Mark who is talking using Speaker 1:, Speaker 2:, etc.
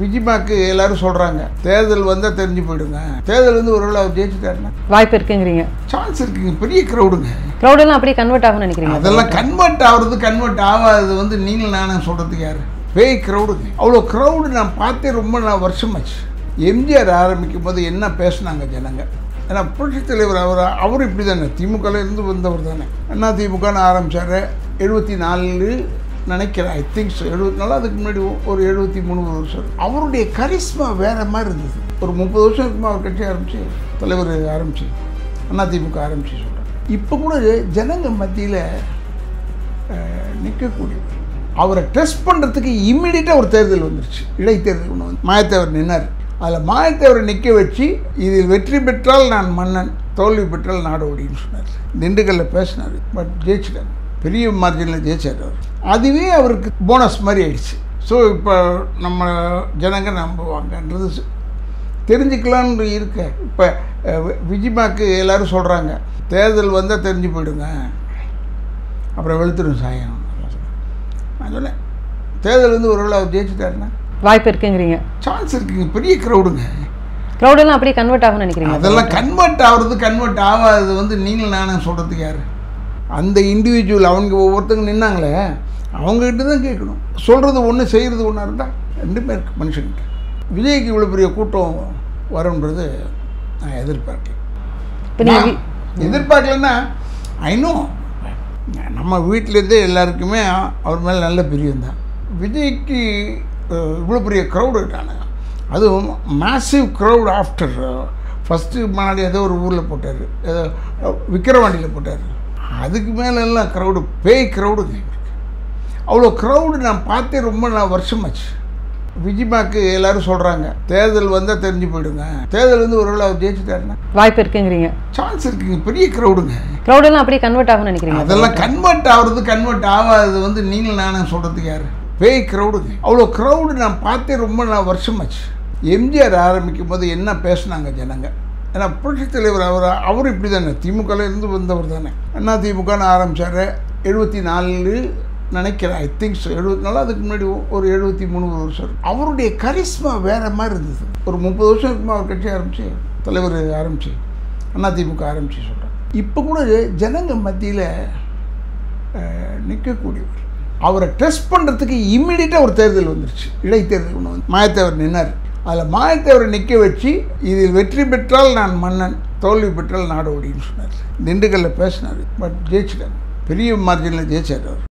Speaker 1: விஜிமாக்கு எல்லாரும் சொல்கிறாங்க தேர்தல் வந்தால் தெரிஞ்சு போயிடுங்க. தேர்தல் வந்து ஒருவேளை அவர் ஜெயிச்சுட்டாருன்னா
Speaker 2: வாய்ப்பு இருக்குங்கிறீங்க.
Speaker 1: சான்ஸ் இருக்குங்க. பெரிய க்ரௌடுங்க.
Speaker 2: க்ரௌடெல்லாம் அப்படியே கன்வெர்ட் ஆகும்னு நினைக்கிறீங்க?
Speaker 1: அதெல்லாம் கன்வெர்ட் ஆகுறது கன்வெர்ட் ஆகாது வந்து நீங்கள் நானும் சொல்கிறதுக்கு யார்? பேய் க்ரௌடுங்க. அவ்வளோ க்ரௌடு நான் பார்த்தே ரொம்ப வருஷமாச்சு. எம்ஜிஆர் ஆரம்பிக்கும் போது என்ன பேசுனாங்க ஜனங்க. ஏன்னா புரட்சித் தலைவர் அவர் இப்படி தானே திமுகவில் இருந்து வந்தவர் தானே. அண்ணா திமுகன்னு ஆரம்பித்தார் 74 நினைக்கிறேன். ஐ திங்க்ஸ் 74. அதுக்கு முன்னாடி ஒரு 73 வருஷம். அவருடைய கரிஸ்மா வேறு மாதிரி இருந்தது. ஒரு 30 வருஷம் இருக்குமா அவர் கட்சி ஆரம்பித்து தலைவர் ஆரம்பித்து அண்ணா திமுக ஆரம்பித்து சொல்கிறார். இப்போ கூட ஜனங்க மத்தியில் நிற்கக்கூடியவர். அவரை டெஸ்ட் பண்ணுறதுக்கு இம்மிடியட்டாக ஒரு தேர்தல் வந்துருச்சு. இடைத்தேர்தல் ஒன்று வந்து மாயத்தேவர் நின்னார். அதில் மாயத்தேவரை நிற்க வச்சு இதில் வெற்றி பெற்றால் நான் மன்னன், தோல்வி பெற்றால் நாடு ஓடின்னு சொன்னார். திண்டுக்கல்லில் பேசினார். பட் ஜெயிச்சிட்டார். பெரிய மார்ஜினில் ஜெயிச்சார் அவர். அதுவே அவருக்கு போனஸ் மாதிரி ஆயிடுச்சு. ஸோ இப்போ நம்ம ஜனங்க நம்புவாங்கன்றது தெரிஞ்சுக்கலான்னு இருக்க. இப்போ விஜிமாக்கு எல்லோரும் சொல்கிறாங்க தேர்தல் வந்தால் தெரிஞ்சு போயிடுங்க, அப்புறம் வெளுத்துடும் சாயம். நான் சொன்னேன் தேர்தல் வந்து ஒருவேளை அவர் ஜெயிச்சுட்டாருன்னா
Speaker 2: வாய்ப்பு இருக்குங்கிறீங்க? சான்ஸ்
Speaker 1: இருக்குங்க. பெரிய க்ரௌடுங்க.
Speaker 2: க்ரௌடெல்லாம் அப்படியே கன்வெர்ட் ஆகும்னு நினைக்கிறீங்க?
Speaker 1: அதெல்லாம் கன்வெர்ட் ஆகுறது கன்வெர்ட் ஆகாது வந்து நீங்கள் நானும் சொல்கிறதுக்கு யார்? அந்த இண்டிவிஜுவல் அவங்க ஒவ்வொருத்தங்க நின்னாங்களே அவங்ககிட்ட தான் கேட்கணும். சொல்கிறது ஒன்று செய்கிறது ஒன்றா இருந்தால் ரெண்டுமே இருக்குது மனுஷன்கிட்ட. விஜய்க்கு இவ்வளோ பெரிய கூட்டம் வரும்ன்றது நான் எதிர்பார்க்கல. எதிர்பார்க்கலன்னா ஐநோ நம்ம வீட்டிலேருந்தே எல்லாருக்குமே அவர் மேலே நல்ல பிரியம் தான். விஜய்க்கு இவ்வளோ பெரிய க்ரௌடு இருக்கானுங்க. அதுவும் மேசிவ் க்ரௌட். ஆஃப்டர் ஃபஸ்ட்டு மாநாடு ஏதோ ஒரு ஊரில் போட்டார், ஏதோ விக்கிரவாண்டியில் போட்டார். அதுக்கு மேலே எல்லாம் க்ரௌடு பேய் க்ரௌடுங்க. அவ்வளோ க்ரௌடு நான் பார்த்தே ரொம்ப வருஷமாச்சு. விஜிமாக்கு எல்லாரும் சொல்கிறாங்க தேர்தல் வந்தால் தெரிஞ்சு போயிடுங்க. தேர்தல் வந்து ஒருவேளை அவர் ஜெயிச்சுட்டாருன்னா வாய்ப்பு இருக்குங்கிறீங்க? சான்ஸ் இருக்குங்க. பெரிய க்ரௌடுங்க.
Speaker 2: க்ரௌடெல்லாம் அப்படியே கன்வெர்ட் ஆகும்னு நினைக்கிறீங்க?
Speaker 1: அதெல்லாம் கன்வெர்ட் ஆகுறது கன்வெர்ட் ஆகாது வந்து நீங்கள் நானும் சொல்கிறதுக்கு யார்? பேய் க்ரௌடுங்க. அவ்வளோ க்ரௌடு நான் பார்த்தே ரொம்ப வருஷமாச்சு. எம்ஜிஆர் ஆரம்பிக்கும் போது என்ன பேசுனாங்க ஜனங்க. ஏன்னா புரட்சித் தலைவர் அவர் இப்படி தானே திமுகவில் இருந்து வந்தவர் தானே. அண்ணா திமுகன்னு ஆரம்பித்தார் 74 நினைக்கிறேன். ஐ திங்க்ஸ் 74. அதுக்கு முன்னாடி ஒரு 73 வருஷம். அவருடைய கரிஸ்மா வேறு மாதிரி இருந்தது. ஒரு 30 வருஷம் இருக்குமா அவர் கட்சி ஆரம்பித்து தலைவர் ஆரம்பித்து அண்ணா திமுக ஆரம்பித்து சொல்கிறார். இப்போ கூட ஜனங்க மத்தியில் நிற்கக்கூடியவர். அவரை டெஸ்ட் பண்ணுறதுக்கு இம்மிடியட்டாக ஒரு தேர்தல் வந்துருச்சு. இடைத்தேர்தல் ஒன்று வந்து மாயத்தேவர் நின்னார். அதில் மாயத்தேவரை நிற்க வச்சு இதில் வெற்றி பெற்றால் நான் மன்னன், தோல்வி பெற்றால் நாடு ஓடின்னு சொன்னார். திண்டுக்கல்லில் பேசினார். பட் ஜெயிச்சிட்டார். பெரிய மார்ஜினில் ஜெயிச்சார் அவர்.